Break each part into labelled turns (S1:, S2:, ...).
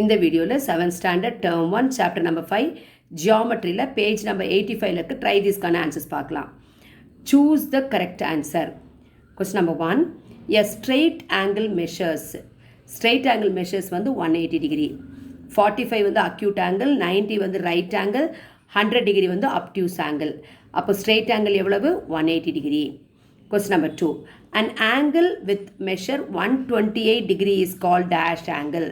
S1: இந்த வீடியோவில் 7th standard term 1 chapter number 5 ஜியாமெட்ரியில் பேஜ் நம்பர் 85 இருக்குது. ட்ரை திஸ்க்கான ஆன்சர்ஸ் பார்க்கலாம். Choose the correct answer. Question number 1, a straight angle measures. Straight angle measures வந்து 180 degree, 45 வந்து அக்யூட் ஆங்கிள், 90 வந்து ரைட் ஆங்கிள், 100 டிகிரி வந்து அப்டியூஸ் ஆங்கிள். அப்போ ஸ்ட்ரெயிட் ஆங்கிள் எவ்வளவு? 180 degree. Question number 2. An angle with measure 128 degree is called dash angle.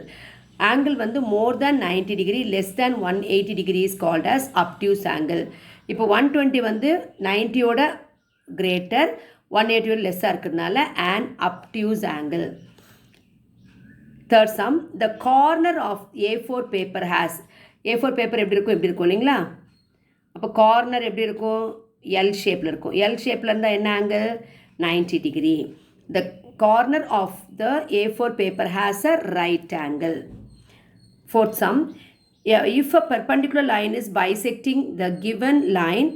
S1: Angle வந்து more than 90 degree, less than 180 degree is called as obtuse angle. இப்போ 120 வந்து 90 ஓட greater, 180 ஓட less இருக்கிறதுனால an obtuse angle. Third sum, the corner of A4 paper has. A4 paper எப்படி இருக்கும்? எப்படி இருக்கும் இல்லைங்களா? அப்போ கார்னர் எப்படி இருக்கும்? எல் ஷேப்பில் இருக்கும். எல் ஷேப்பில் இருந்தால் என்ன angle? 90 degree. The corner of the A4 paper has a right angle. Fourth sum, if a perpendicular line is bisecting the given line,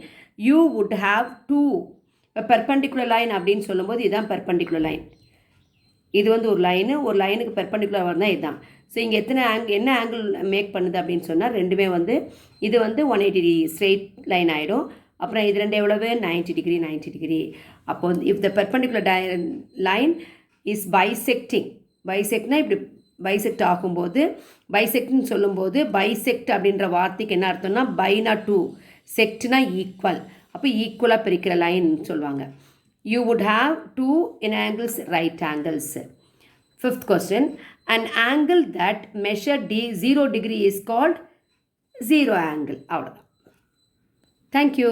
S1: you would have two. இப்போ perpendicular line அப்படின்னு சொல்லும்போது இதுதான் perpendicular line. இது வந்து ஒரு லைனுக்கு perpendicular வரணும் இதுதான். ஸோ இங்கே என்ன ஆங்கிள் மேக் பண்ணுது அப்படின்னு சொன்னால் ரெண்டுமே வந்து இது வந்து 180 டிகிரி ஸ்ட்ரெயிட் லைன் ஆகிடும். அப்புறம் இது ரெண்டு எவ்வளவு? 90 டிகிரி 90 டிகிரி. அப்போ if the perpendicular line is பைசெக்ட்னா இப்படி பைசெக்ட் ஆகும்போது, பைசெக்ட்னு சொல்லும்போது பைசெக்ட் அப்படின்ற வார்த்தைக்கு என்ன அர்த்தம்னா பைனா டூ, செக்ட்னா ஈக்குவல். அப்போ ஈக்குவலாக பிரிக்கிற லைன் சொல்லுவாங்க. You would have two in angles right angles. Fifth question, an angle that measure 0 degree is called zero angle. Thank you.